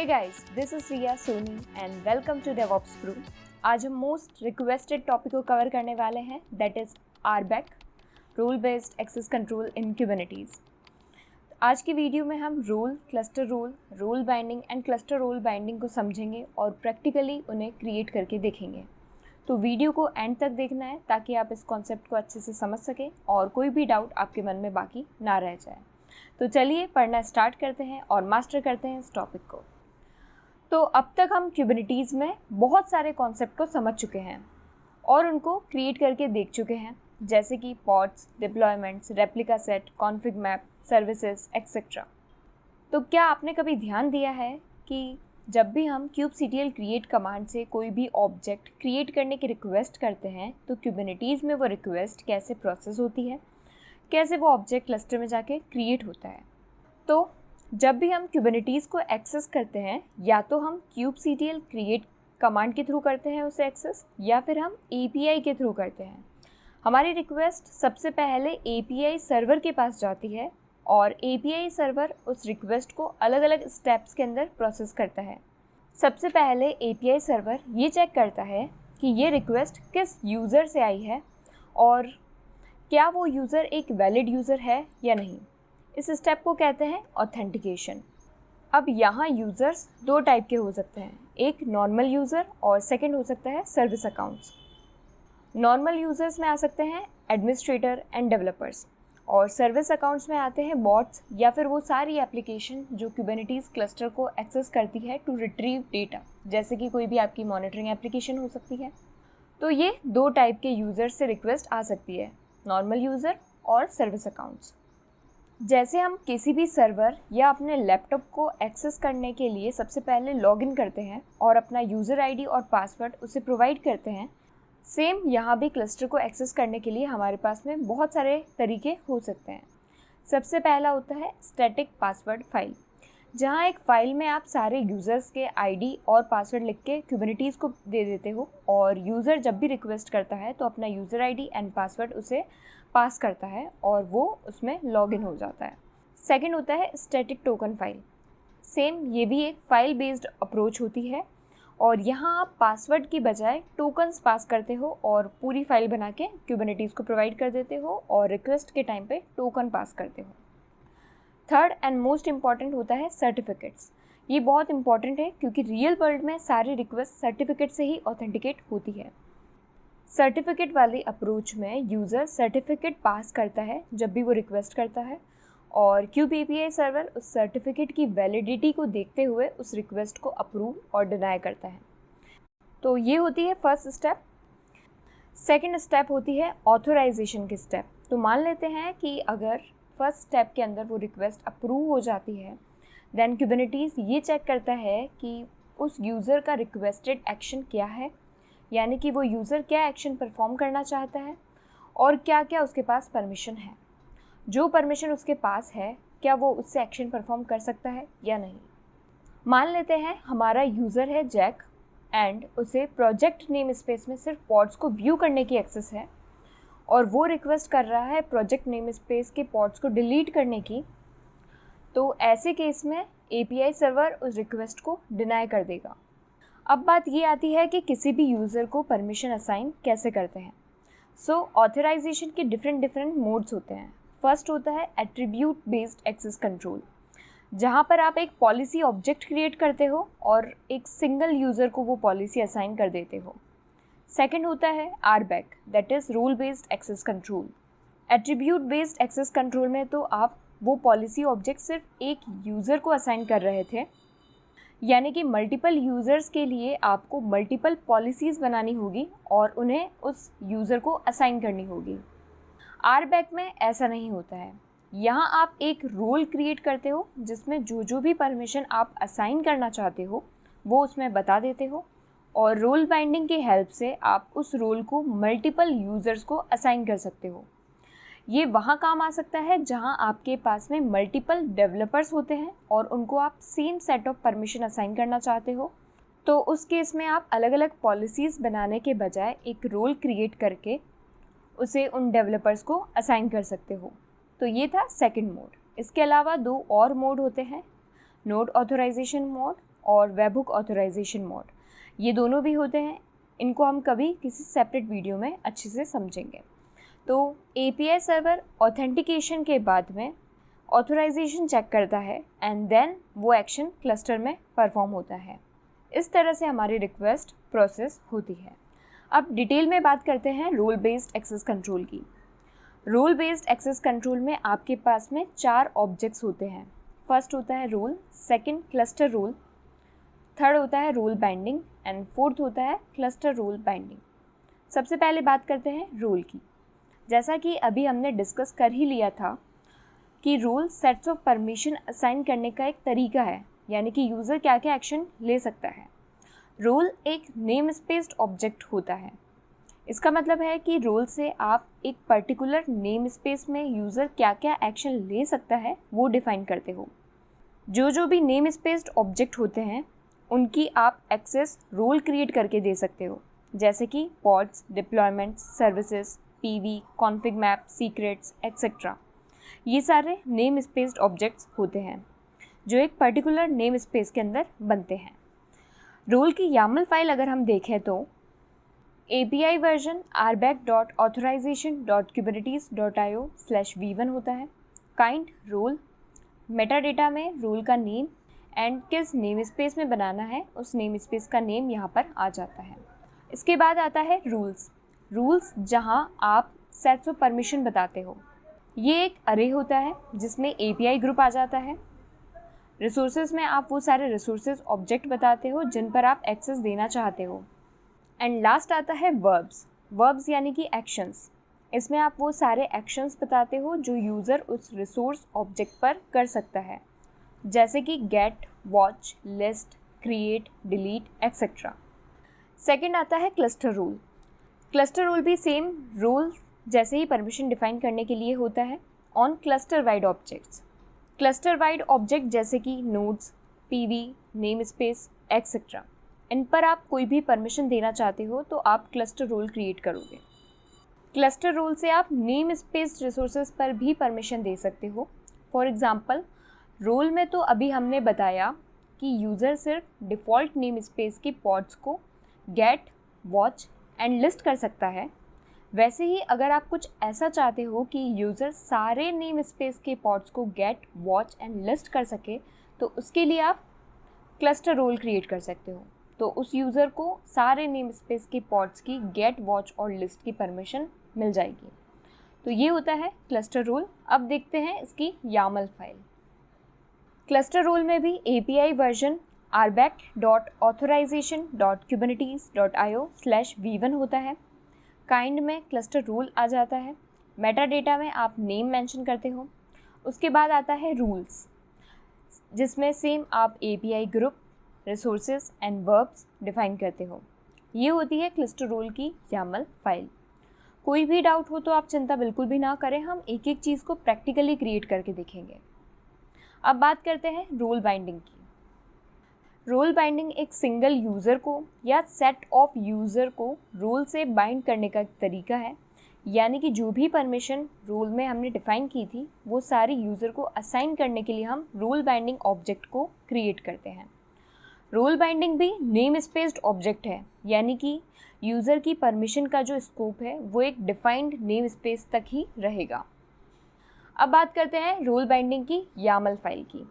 Hey guys, this is Riya Soni and welcome to DevOps Pro। आज हम most requested topic को cover करने वाले हैं, that is RBAC, role based access control in Kubernetes. आज की वीडियो में हम role, cluster role, role binding and cluster role binding को समझेंगे और प्रैक्टिकली उन्हें क्रिएट करके देखेंगे। तो वीडियो को एंड तक देखना है ताकि आप इस कॉन्सेप्ट को अच्छे से समझ सकें और कोई भी डाउट आपके मन में बाकी ना रह जाए। तो चलिए पढ़ना स्टार्ट करते हैं और मास्टर करते हैं इस टॉपिक को। तो अब तक हम क्यूबरनेटीज़ में बहुत सारे कॉन्सेप्ट को समझ चुके हैं और उनको क्रिएट करके देख चुके हैं, जैसे कि pods, deployments, replica set, config map, services etcetera. तो क्या आपने कभी ध्यान दिया है कि जब भी हम kubectl क्रिएट कमांड से कोई भी ऑब्जेक्ट क्रिएट करने की रिक्वेस्ट करते हैं तो क्यूबरनेटीज़ में वो रिक्वेस्ट कैसे प्रोसेस होती है, कैसे वो ऑब्जेक्ट क्लस्टर में जाके क्रिएट होता है। तो जब भी हम क्यूबरनेटीज़ को एक्सेस करते हैं, या तो हम kubectl क्रिएट कमांड के थ्रू करते हैं उसे एक्सेस, या फिर हम API के थ्रू करते हैं। हमारी रिक्वेस्ट सबसे पहले API सर्वर के पास जाती है और API सर्वर उस रिक्वेस्ट को अलग अलग स्टेप्स के अंदर प्रोसेस करता है। सबसे पहले API सर्वर ये चेक करता है कि ये रिक्वेस्ट किस यूज़र से आई है और क्या वो यूज़र एक वैलिड यूज़र है या नहीं। इस स्टेप को कहते हैं ऑथेंटिकेशन। अब यहाँ यूज़र्स दो टाइप के हो सकते हैं, एक नॉर्मल यूज़र और सेकंड हो सकता है सर्विस अकाउंट्स। नॉर्मल यूज़र्स में आ सकते हैं एडमिनिस्ट्रेटर एंड डेवलपर्स, और सर्विस अकाउंट्स में आते हैं बॉट्स या फिर वो सारी एप्लीकेशन जो क्यूबरनेटीज़ क्लस्टर को एक्सेस करती है टू रिट्रीव डेटा, जैसे कि कोई भी आपकी मॉनिटरिंग एप्लीकेशन हो सकती है। तो ये दो टाइप के यूज़र से रिक्वेस्ट आ सकती है, नॉर्मल यूज़र और सर्विस अकाउंट्स। जैसे हम किसी भी सर्वर या अपने लैपटॉप को एक्सेस करने के लिए सबसे पहले लॉगिन करते हैं और अपना यूज़र आईडी और पासवर्ड उसे प्रोवाइड करते हैं, सेम यहाँ भी क्लस्टर को एक्सेस करने के लिए हमारे पास में बहुत सारे तरीके हो सकते हैं। सबसे पहला होता है स्टैटिक पासवर्ड फाइल, जहाँ एक फ़ाइल में आप सारे यूज़र्स के आईडी और पासवर्ड लिख के क्यूबरनेटीज़ को दे देते हो, और यूज़र जब भी रिक्वेस्ट करता है तो अपना यूज़र आईडी एंड पासवर्ड उसे पास करता है और वो उसमें लॉगिन हो जाता है। सेकंड होता है स्टैटिक टोकन फाइल। सेम ये भी एक फ़ाइल बेस्ड अप्रोच होती है और यहाँ आप पासवर्ड की बजाय टोकन्स पास करते हो और पूरी फाइल बना के क्यूबरनेटीज़ को प्रोवाइड कर देते हो और रिक्वेस्ट के टाइम पे टोकन पास करते हो। थर्ड एंड मोस्ट इम्पॉर्टेंट होता है सर्टिफिकेट्स। ये बहुत इंपॉर्टेंट है क्योंकि रियल वर्ल्ड में सारी रिक्वेस्ट सर्टिफिकेट से ही ऑथेंटिकेट होती है। सर्टिफिकेट वाली अप्रोच में यूज़र सर्टिफिकेट पास करता है जब भी वो रिक्वेस्ट करता है, और क्यूब API सर्वर उस सर्टिफिकेट की वैलिडिटी को देखते हुए उस रिक्वेस्ट को अप्रूव और डिनाई करता है। तो ये होती है फर्स्ट स्टेप। सेकंड स्टेप होती है ऑथोराइजेशन की स्टेप। तो मान लेते हैं कि अगर फर्स्ट स्टेप के अंदर वो रिक्वेस्ट अप्रूव हो जाती है, देन क्यूबरनेटीज़ ये चेक करता है कि उस यूज़र का रिक्वेस्टेड एक्शन क्या है, यानी कि वो यूज़र क्या एक्शन परफॉर्म करना चाहता है और क्या क्या उसके पास परमिशन है। जो परमिशन उसके पास है, क्या वो उससे एक्शन परफॉर्म कर सकता है या नहीं। मान लेते हैं हमारा यूज़र है जैक एंड उसे प्रोजेक्ट नेम स्पेस में सिर्फ पॉड्स को व्यू करने की एक्सेस है और वो रिक्वेस्ट कर रहा है प्रोजेक्ट नेम स्पेस के पॉड्स को डिलीट करने की। तो ऐसे केस में API सर्वर उस रिक्वेस्ट को डिनाई कर देगा। अब बात ये आती है कि किसी भी यूज़र को परमिशन असाइन कैसे करते हैं। सो ऑथराइजेशन के डिफरेंट मोड्स होते हैं। फर्स्ट होता है एट्रीब्यूट बेस्ड एक्सेस कंट्रोल, जहाँ पर आप एक पॉलिसी ऑब्जेक्ट क्रिएट करते हो और एक सिंगल यूज़र को वो पॉलिसी असाइन कर देते हो। सेकंड होता है RBAC, that is rule based access control. Attribute based access control में तो आप वो पॉलिसी ऑब्जेक्ट सिर्फ एक यूज़र को असाइन कर रहे थे, यानी कि मल्टीपल यूज़र्स के लिए आपको मल्टीपल पॉलिसीज़ बनानी होगी और उन्हें उस यूज़र को असाइन करनी होगी। RBAC में ऐसा नहीं होता है। यहाँ आप एक रोल क्रिएट करते हो जिसमें जो भी परमिशन आप असाइन करना चाहते हो वो उसमें बता देते हो, और रोल बाइंडिंग की हेल्प से आप उस रोल को मल्टीपल यूज़र्स को असाइन कर सकते हो। ये वहाँ काम आ सकता है जहाँ आपके पास में मल्टीपल डेवलपर्स होते हैं और उनको आप same set of permission assign करना चाहते हो। तो उस केस में आप अलग अलग पॉलिसीज़ बनाने के बजाय एक रोल क्रिएट करके उसे उन डेवलपर्स को असाइन कर सकते हो। तो ये था सेकंड मोड। इसके अलावा दो और मोड होते हैं, नोड ऑथराइजेशन मोड और वेबहुक ऑथराइजेशन मोड, ये दोनों भी होते हैं। इनको हम कभी किसी सेपरेट वीडियो में अच्छे से समझेंगे। तो API सर्वर ऑथेंटिकेशन के बाद में ऑथराइजेशन चेक करता है एंड देन वो एक्शन क्लस्टर में परफॉर्म होता है। इस तरह से हमारी रिक्वेस्ट प्रोसेस होती है। अब डिटेल में बात करते हैं रोल बेस्ड एक्सेस कंट्रोल की। रोल बेस्ड एक्सेस कंट्रोल में आपके पास में 4 ऑब्जेक्ट्स होते हैं। फर्स्ट होता है role, second cluster role, third होता है रोल बाइंडिंग एंड फोर्थ होता है क्लस्टर रोल बाइंडिंग। सबसे पहले बात करते हैं रोल की। जैसा कि अभी हमने डिस्कस कर ही लिया था कि role sets of permission assign करने का एक तरीका है, यानी कि यूज़र क्या क्या एक्शन ले सकता है। रोल एक नेम स्पेस्ड ऑब्जेक्ट होता है। इसका मतलब है कि रोल से आप एक पर्टिकुलर नेम स्पेस में यूज़र क्या क्या एक्शन ले सकता है वो डिफ़ाइन करते हो। जो भी नेम स्पेस्ड ऑब्जेक्ट होते हैं उनकी आप एक्सेस रोल क्रिएट करके दे सकते हो, जैसे कि pods, deployments, services, PV, config map, secrets etcetera. ये सारे नेम स्पेस्ड ऑब्जेक्ट्स होते हैं जो एक पर्टिकुलर नेम स्पेस के अंदर बनते हैं। रोल की YAML फाइल अगर हम देखें तो API वर्जन rbac.authorization.kubernetes.io/v1 होता है। काइंड रोल, मेटाडेटा में रोल का नेम एंड किस नेम स्पेस में बनाना है उस नेम स्पेस का नेम यहाँ पर आ जाता है। इसके बाद आता है रूल्स जहाँ आप सेट्स ऑफ परमिशन बताते हो। ये एक अरे होता है जिसमें API ग्रुप आ जाता है। रिसोर्सेज में आप वो सारे रिसोर्सेज ऑब्जेक्ट बताते हो जिन पर आप एक्सेस देना चाहते हो। एंड लास्ट आता है वर्ब्स यानी कि एक्शंस। इसमें आप वो सारे एक्शंस बताते हो जो यूज़र उस रिसोर्स ऑब्जेक्ट पर कर सकता है, जैसे कि get, watch, list, create, delete etcetera. Second आता है क्लस्टर रोल भी सेम रोल जैसे ही परमिशन डिफाइन करने के लिए होता है on cluster wide objects. Cluster wide object जैसे कि nodes, PV, name space etcetera, इन पर आप कोई भी परमिशन देना चाहते हो तो आप क्लस्टर रोल क्रिएट करोगे। क्लस्टर रोल से आप नेम स्पेस रिसोर्सेज पर भी परमिशन दे सकते हो। फॉर एग्जांपल, रोल में तो अभी हमने बताया कि यूज़र सिर्फ डिफ़ॉल्ट नेम स्पेस के पॉड्स को गेट, वॉच एंड लिस्ट कर सकता है। वैसे ही अगर आप कुछ ऐसा चाहते हो कि यूज़र सारे नेम स्पेस के पॉड्स को गेट, वॉच एंड लिस्ट कर सके तो उसके लिए आप क्लस्टर रोल क्रिएट कर सकते हो। तो उस यूज़र को सारे नेम स्पेस के पॉड्स की गेट, वॉच और लिस्ट की परमिशन मिल जाएगी। तो ये होता है क्लस्टर रोल। अब देखते हैं इसकी YAML फाइल। क्लस्टर रोल में भी API वर्जन rbac.authorization.kubernetes.io/v1 होता है। काइंड में क्लस्टर रोल आ जाता है। मेटाडेटा में आप नेम मेंशन करते हो। उसके बाद आता है रूल्स, जिसमें सेम आप API group, resources and verbs define करते हो। ये होती है क्लस्टर रोल की YAML फाइल। कोई भी डाउट हो तो आप चिंता बिल्कुल भी ना करें, हम एक एक चीज़ को प्रैक्टिकली क्रिएट करके देखेंगे। अब बात करते हैं रोल बाइंडिंग की। रोल बाइंडिंग एक सिंगल यूज़र को या सेट ऑफ यूज़र को रोल से बाइंड करने का एक तरीका है, यानी कि जो भी परमिशन रोल में हमने डिफ़ाइन की थी वो सारी यूज़र को असाइन करने के लिए हम रोल बाइंडिंग ऑब्जेक्ट को क्रिएट करते हैं। रोल बाइंडिंग भी नेम स्पेस्ड ऑब्जेक्ट है, यानी कि यूज़र की परमिशन का जो स्कोप है वो एक डिफाइंड नेम स्पेस तक ही रहेगा। अब बात करते हैं रोल बाइंडिंग की YAML फाइल की।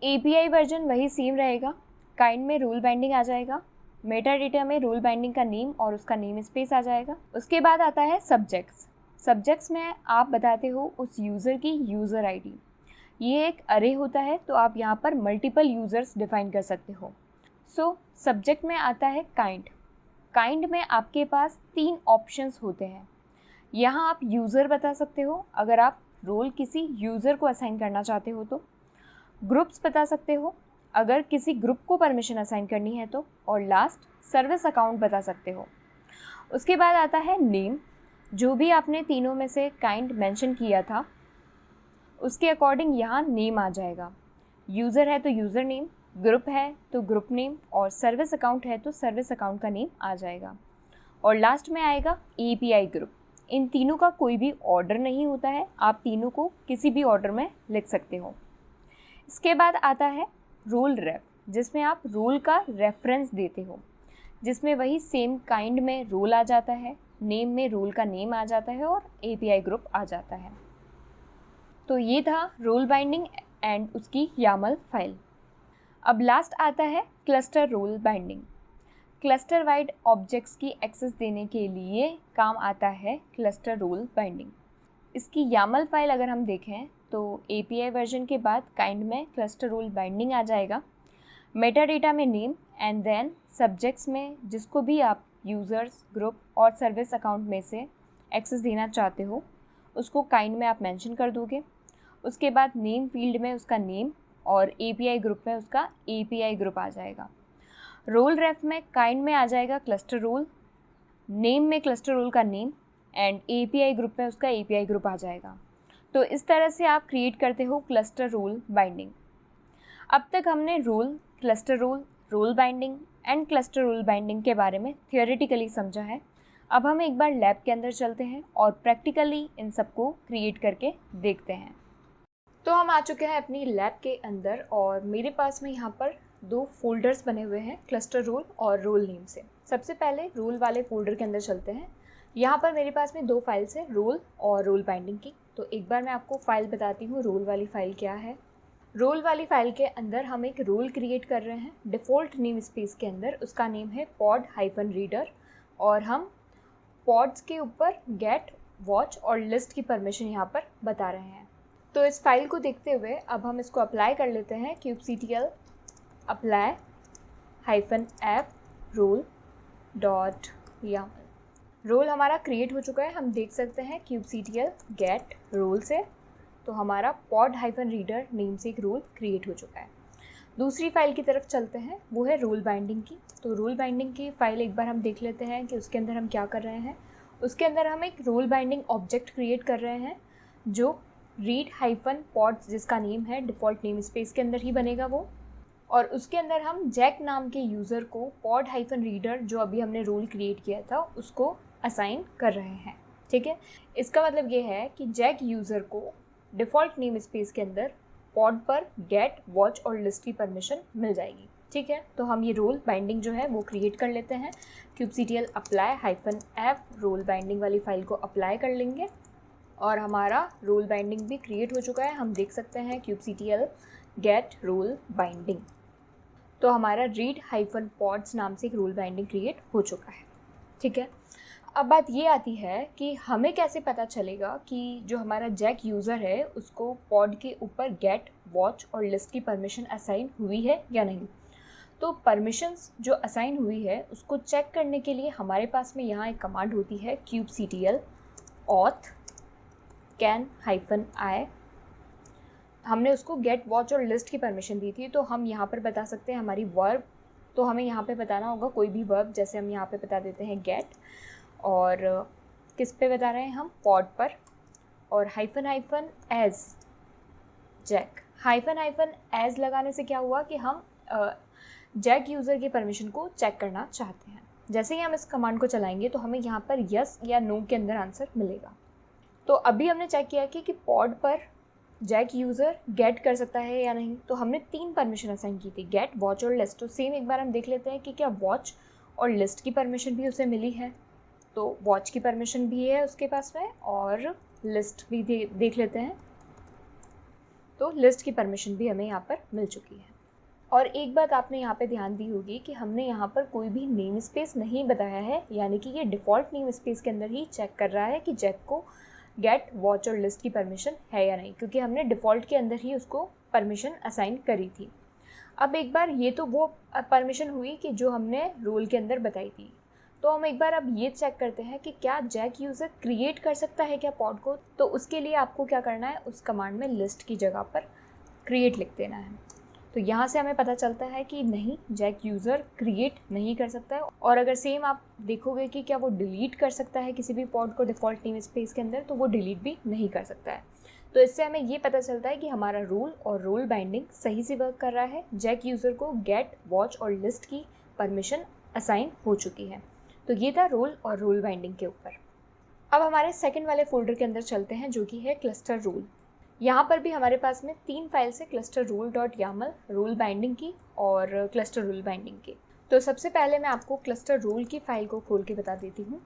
API वर्जन वही सेम रहेगा। काइंड में रोल बाइंडिंग आ जाएगा। मेटाडेटा में रोल बाइंडिंग का नेम और उसका नेम स्पेस आ जाएगा। उसके बाद आता है सब्जेक्ट्स में आप बताते हो उस यूज़र की यूज़र ID। ये एक अरे होता है तो आप यहाँ पर मल्टीपल यूज़र्स डिफाइन कर सकते हो। सब्जेक्ट में आता है काइंड में आपके पास 3 ऑप्शंस होते हैं। यहाँ आप यूज़र बता सकते हो अगर आप रोल किसी यूज़र को असाइन करना चाहते हो तो, ग्रुप्स बता सकते हो अगर किसी ग्रुप को परमिशन असाइन करनी है तो, और लास्ट सर्विस अकाउंट बता सकते हो। उसके बाद आता है नेम। जो भी आपने तीनों में से काइंड मेंशन किया था उसके अकॉर्डिंग यहाँ नेम आ जाएगा। यूज़र है तो यूज़र नेम, ग्रुप है तो ग्रुप नेम और सर्विस अकाउंट है तो सर्विस अकाउंट का नेम आ जाएगा। और लास्ट में आएगा API ग्रुप। इन तीनों का कोई भी ऑर्डर नहीं होता है, आप तीनों को किसी भी ऑर्डर में लिख सकते हो। इसके बाद आता है रोल रेफ। जिसमें आप रोल का रेफरेंस देते हो, जिसमें वही सेम काइंड में रोल आ जाता है, नेम में रोल का नेम आ जाता है और API ग्रुप आ जाता है। तो ये था रोल बाइंडिंग एंड उसकी YAML फाइल। अब लास्ट आता है cluster role binding. Cluster wide objects की एक्सेस देने के लिए काम आता है क्लस्टर रोल बाइंडिंग। इसकी YAML फाइल अगर हम देखें तो API वर्जन के बाद काइंड में क्लस्टर रोल बाइंडिंग आ जाएगा, मेटा डेटा में नेम एंड देन सब्जेक्ट्स में जिसको भी आप यूज़र्स, ग्रुप और सर्विस अकाउंट में से एक्सेस देना चाहते हो उसको काइंड में आप मेंशन कर दोगे। उसके बाद नेम फील्ड में उसका नेम और API ग्रुप में उसका API ग्रुप आ जाएगा। रोल रेफ में काइंड में आ जाएगा क्लस्टर रोल, नेम में क्लस्टर रोल का नेम एंड API ग्रुप में उसका API ग्रुप आ जाएगा। तो इस तरह से आप क्रिएट करते हो क्लस्टर रोल बाइंडिंग। अब तक हमने role, cluster role, role binding and cluster role binding के बारे में थियोरेटिकली समझा है। अब हम एक बार लैब के अंदर चलते हैं और प्रैक्टिकली इन सबको क्रिएट करके देखते हैं। तो हम आ चुके हैं अपनी लैब के अंदर और मेरे पास में यहाँ पर 2 फोल्डर्स बने हुए हैं क्लस्टर रोल और रोल नेम से। सबसे पहले रोल वाले फोल्डर के अंदर चलते हैं। यहाँ पर मेरे पास में 2 फाइल्स हैं, रोल और रोल बाइंडिंग की। तो एक बार मैं आपको फाइल बताती हूँ रोल वाली फाइल क्या है। रोल वाली फाइल के अंदर हम एक रोल क्रिएट कर रहे हैं डिफ़ॉल्ट नेम स्पेस के अंदर। उसका नेम है pod-reader और हम पॉड्स के ऊपर गेट, वॉच और लिस्ट की परमिशन यहाँ पर बता रहे हैं। तो इस फाइल को देखते हुए अब हम इसको अप्लाई कर लेते हैं kubectl apply -f role.yaml। Role हमारा क्रिएट हो चुका है, हम देख सकते हैं kubectl get रोल से तो हमारा pod-reader नेम से एक रोल क्रिएट हो चुका है। दूसरी फाइल की तरफ चलते हैं, वो है रोल बाइंडिंग की। तो रोल बाइंडिंग की फ़ाइल एक बार हम देख लेते हैं कि उसके अंदर हम क्या कर रहे हैं। उसके अंदर हम एक रोल बाइंडिंग ऑब्जेक्ट क्रिएट कर रहे हैं जो read-pods जिसका नेम है डिफ़ॉल्ट नेम स्पेस के अंदर ही बनेगा वो, और उसके अंदर हम जैक नाम के यूज़र को pod-reader जो अभी हमने रोल क्रिएट किया था उसको असाइन कर रहे हैं। ठीक है, इसका मतलब ये है कि जैक यूज़र को डिफ़ॉल्ट नेम स्पेस के अंदर पॉड पर गेट, वॉच और लिस्ट की परमिशन मिल जाएगी। ठीक है, तो हम ये रोल बाइंडिंग जो है वो क्रिएट कर लेते हैं। kubectl apply -f role binding वाली फ़ाइल को अप्लाई कर लेंगे और हमारा रोल बाइंडिंग भी क्रिएट हो चुका है। हम देख सकते हैं kubectl get रोल बाइंडिंग। तो हमारा read-pods नाम से एक रोल बाइंडिंग क्रिएट हो चुका है। ठीक है, अब बात ये आती है कि हमें कैसे पता चलेगा कि जो हमारा जैक यूज़र है उसको पॉड के ऊपर गेट, वॉच और लिस्ट की परमिशन असाइन हुई है या नहीं। तो परमिशंस जो असाइन हुई है उसको चेक करने के लिए हमारे पास में यहाँ एक कमांड होती है kubectl auth can-i। हमने उसको गेट, वॉच और लिस्ट की परमिशन दी थी, तो हम यहाँ पर बता सकते हैं हमारी वर्ब। तो हमें यहाँ पे बताना होगा कोई भी वर्ब, जैसे हम यहाँ पे बता देते हैं गेट, और किस पे बता रहे हैं हम, पॉड पर, और -as जैक। -as लगाने से क्या हुआ कि हम जैक यूज़र की परमिशन को चेक करना चाहते हैं। जैसे ही हम इस कमांड को चलाएंगे तो हमें यहाँ पर यस या नो के अंदर आंसर मिलेगा। तो अभी हमने चेक किया कि पॉड पर जैक यूज़र गेट कर सकता है या नहीं। तो हमने 3 परमिशन असाइन की थी, गेट, वॉच और लिस्ट। तो सेम एक बार हम देख लेते हैं कि क्या वॉच और लिस्ट की परमिशन भी उसे मिली है। तो वॉच की परमिशन भी है उसके पास में और लिस्ट भी देख लेते हैं। तो लिस्ट की परमिशन भी हमें यहाँ पर मिल चुकी है। और एक बात आपने यहाँ पे ध्यान दी होगी कि हमने यहाँ पर कोई भी नेम स्पेस नहीं बताया है, यानी कि ये डिफ़ॉल्ट नेम स्पेस के अंदर ही चेक कर रहा है कि जैक को गेट, वॉच और लिस्ट की परमिशन है या नहीं, क्योंकि हमने डिफ़ॉल्ट के अंदर ही उसको परमिशन असाइन करी थी। अब एक बार ये तो वो परमिशन हुई कि जो हमने रोल के अंदर बताई थी। तो हम एक बार अब ये चेक करते हैं कि क्या जैक यूज़र क्रिएट कर सकता है क्या पॉड को। तो उसके लिए आपको क्या करना है, उस कमांड में लिस्ट की जगह पर क्रिएट लिख देना है। तो यहाँ से हमें पता चलता है कि नहीं, जैक यूज़र क्रिएट नहीं कर सकता है। और अगर सेम आप देखोगे कि क्या वो डिलीट कर सकता है किसी भी पॉड को डिफ़ॉल्ट नेम स्पेस के अंदर, तो वो डिलीट भी नहीं कर सकता है। तो इससे हमें ये पता चलता है कि हमारा रोल और रोल बाइंडिंग सही से वर्क कर रहा है। जैक यूज़र को गेट, वॉच और लिस्ट की परमिशन असाइन हो चुकी है। तो ये था रोल और रोल बाइंडिंग के ऊपर। अब हमारे सेकंड वाले फोल्डर के अंदर चलते हैं जो कि है क्लस्टर रोल। यहाँ पर भी हमारे पास में 3 फाइल्स है, cluster rule dot YAML, rule binding की और क्लस्टर रूल बाइंडिंग की। तो सबसे पहले मैं आपको क्लस्टर रूल की फाइल को खोल के बता देती हूँ।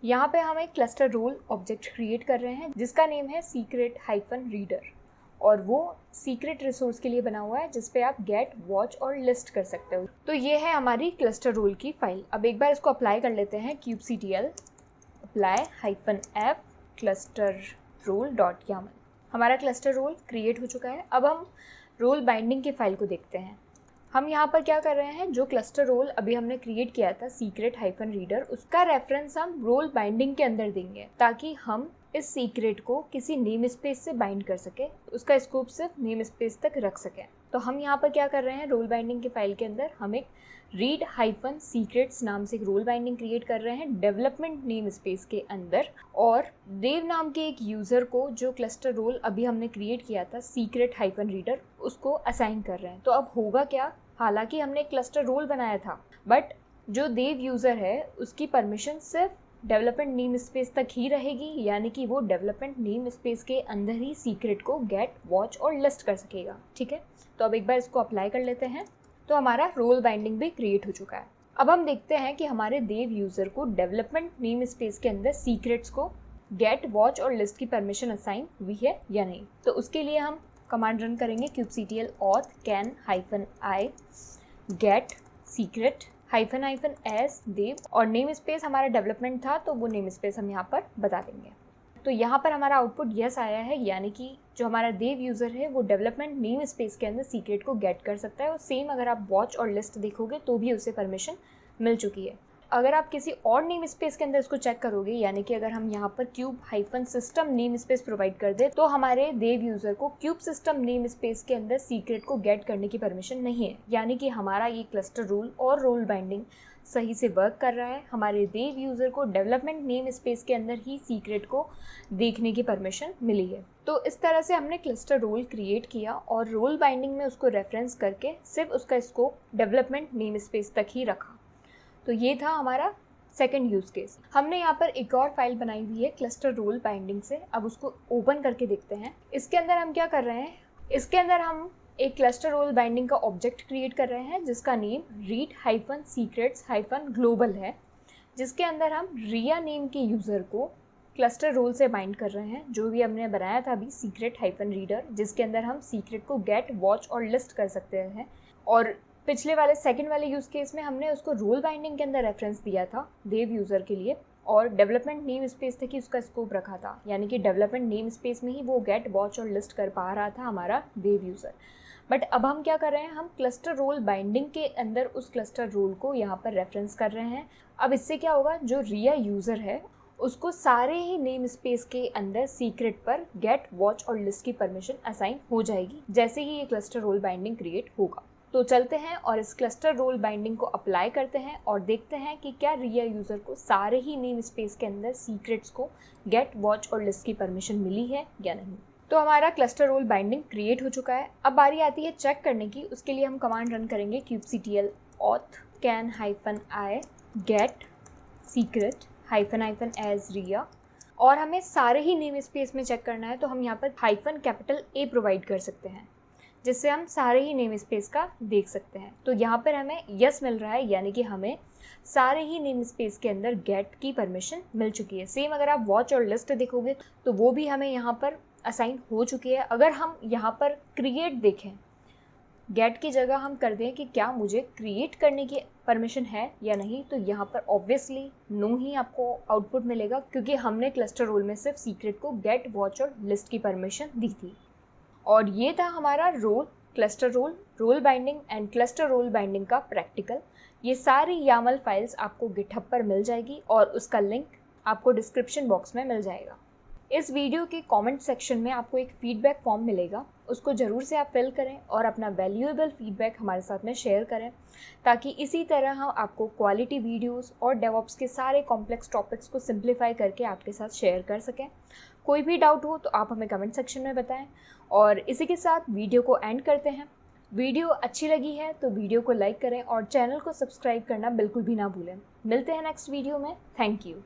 यहाँ पे हम एक क्लस्टर रूल ऑब्जेक्ट क्रिएट कर रहे हैं जिसका नेम है सीक्रेट हाइफन रीडर, और वो सीक्रेट रिसोर्स के लिए बना हुआ है जिस पे आप गेट, वॉच और लिस्ट कर सकते हो। तो ये है हमारी क्लस्टर रूल की फाइल। अब एक बार इसको अप्लाई कर लेते हैं, kubectl apply -f cluster rule dot YAML. हमारा क्लस्टर रोल क्रिएट हो चुका है। अब हम रोल बाइंडिंग की फाइल को देखते हैं। हम यहाँ पर क्या कर रहे हैं, जो क्लस्टर रोल अभी हमने क्रिएट किया था सीक्रेट हाइफन रीडर, उसका रेफरेंस हम रोल बाइंडिंग के अंदर देंगे ताकि हम इस सीक्रेट को किसी नेम स्पेस से बाइंड कर सके, उसका स्कोप सिर्फ नेम स्पेस तक रख सकें। तो हम यहाँ पर क्या कर रहे हैं, रोल बाइंडिंग की फाइल के अंदर हम एक रीड हाइफन सीक्रेट्स नाम से एक रोल बाइंडिंग क्रिएट कर रहे हैं डेवलपमेंट नेम स्पेस के अंदर, और देव नाम के एक यूज़र को जो क्लस्टर रोल अभी हमने क्रिएट किया था सीक्रेट हाइफन रीडर, उसको असाइन कर रहे हैं। तो अब होगा क्या, हालांकि हमने एक क्लस्टर रोल बनाया था बट जो देव यूज़र है उसकी परमिशन सिर्फ डेवलपमेंट नेम स्पेस तक ही रहेगी, यानी कि वो डेवलपमेंट नेम स्पेस के अंदर ही सीक्रेट को गेट, वॉच और लिस्ट कर सकेगा। ठीक है, तो अब एक बार इसको अप्लाई कर लेते हैं। तो हमारा रोल बाइंडिंग भी क्रिएट हो चुका है। अब हम देखते हैं कि हमारे देव यूज़र को डेवलपमेंट नेम स्पेस के अंदर सीक्रेट्स को गेट, वॉच और लिस्ट की परमिशन असाइन हुई है या नहीं। तो उसके लिए हम कमांड रन करेंगे kubectl auth can -i get secret -s देव, और नेम स्पेस हमारा डेवलपमेंट था तो वो नेम स्पेस हम यहाँ पर बता देंगे। तो यहाँ पर हमारा आउटपुट यस आया है, यानी कि जो हमारा देव यूज़र है वो डेवलपमेंट नेम स्पेस के अंदर सीक्रेट को गेट कर सकता है। और सेम अगर आप वॉच और लिस्ट देखोगे तो भी उसे परमिशन मिल चुकी है। अगर आप किसी और नेम स्पेस के अंदर इसको चेक करोगे, यानी कि अगर हम यहाँ पर cube hyphen system name space provide कर दे, तो हमारे देव यूज़र को क्यूब सिस्टम नेम स्पेस के अंदर सीक्रेट को गेट करने की परमिशन नहीं है। यानी कि हमारा ये क्लस्टर रूल और रोल बाइंडिंग सही से वर्क कर रहा है। हमारे देव यूज़र को डेवलपमेंट नेम स्पेस के अंदर ही सीक्रेट को देखने की परमिशन मिली है। तो इस तरह से हमने क्लस्टर रोल क्रिएट किया और रोल बाइंडिंग में उसको रेफरेंस करके सिर्फ उसका स्कोप डेवलपमेंट नेम स्पेस तक ही रखा। तो ये था हमारा सेकंड यूज़ केस। हमने यहाँ पर एक और फाइल बनाई हुई है क्लस्टर रोल बाइंडिंग से। अब उसको ओपन करके देखते हैं। इसके अंदर हम क्या कर रहे हैं, इसके अंदर हम एक क्लस्टर रोल बाइंडिंग का ऑब्जेक्ट क्रिएट कर रहे हैं जिसका name read hyphen secrets hyphen global है, जिसके अंदर हम रिया नेम के यूज़र को क्लस्टर रोल से बाइंड कर रहे हैं, जो भी हमने बनाया था अभी सीक्रेट हाइफन रीडर, जिसके अंदर हम सीक्रेट को गेट, वॉच और लिस्ट कर सकते हैं। और पिछले वाले सेकंड वाले यूज़ केस में हमने उसको रोल बाइंडिंग के अंदर रेफरेंस दिया था देव यूज़र के लिए, और डेवलपमेंट नेम स्पेस तक ही उसका स्कोप रखा था, यानी कि डेवलपमेंट नेम स्पेस में ही वो गेट, वॉच और लिस्ट कर पा रहा था हमारा देव यूज़र। बट अब हम क्या कर रहे हैं, हम क्लस्टर रोल बाइंडिंग के अंदर उस क्लस्टर रोल को यहाँ पर रेफरेंस कर रहे हैं। अब इससे क्या होगा, जो रिया यूज़र है उसको सारे ही नेम स्पेस के अंदर सीक्रेट पर गेट, वॉच और लिस्ट की परमिशन असाइन हो जाएगी जैसे ही ये क्लस्टर रोल बाइंडिंग क्रिएट होगा। तो चलते हैं और इस क्लस्टर रोल बाइंडिंग को अप्लाई करते हैं और देखते हैं कि क्या रिया यूज़र को सारे ही नेम स्पेस के अंदर सीक्रेट्स को गेट, वॉच और लिस्ट की परमिशन मिली है या नहीं। तो हमारा क्लस्टर रोल बाइंडिंग क्रिएट हो चुका है। अब बारी आती है चेक करने की। उसके लिए हम कमांड रन करेंगे kubectl auth can -i get secret -as रिया, और हमें सारे ही नेम स्पेस में चेक करना है तो हम यहाँ पर -A प्रोवाइड कर सकते हैं जिससे हम सारे ही नेम स्पेस का देख सकते हैं। तो यहाँ पर हमें यस मिल रहा है, यानी कि हमें सारे ही नेम स्पेस के अंदर गेट की परमिशन मिल चुकी है। सेम अगर आप वॉच और लिस्ट देखोगे तो वो भी हमें यहाँ पर असाइन हो चुकी है। अगर हम यहाँ पर क्रिएट देखें, गेट की जगह हम कर दें कि क्या मुझे क्रिएट करने की परमिशन है या नहीं, तो यहाँ पर ऑब्वियसली नो ही आपको आउटपुट मिलेगा, क्योंकि हमने क्लस्टर रोल में सिर्फ सीक्रेट को गेट, वॉच और लिस्ट की परमिशन दी थी। और ये था हमारा role, cluster role, role binding and cluster role binding का प्रैक्टिकल। ये सारी यामल फाइल्स आपको गिटहब पर मिल जाएगी और उसका लिंक आपको डिस्क्रिप्शन बॉक्स में मिल जाएगा। इस वीडियो के कमेंट सेक्शन में आपको एक फीडबैक फॉर्म मिलेगा, उसको ज़रूर से आप फिल करें और अपना वैल्यूएबल फीडबैक हमारे साथ में शेयर करें, ताकि इसी तरह हम आपको क्वालिटी वीडियोस और डेवऑप्स के सारे कॉम्प्लेक्स टॉपिक्स को सिंप्लीफाई करके आपके साथ शेयर कर सकें। कोई भी डाउट हो तो आप हमें कमेंट सेक्शन में बताएं। और इसी के साथ वीडियो को एंड करते हैं। वीडियो अच्छी लगी है तो वीडियो को लाइक करें और चैनल को सब्सक्राइब करना बिल्कुल भी ना भूलें। मिलते हैं नेक्स्ट वीडियो में। Thank you.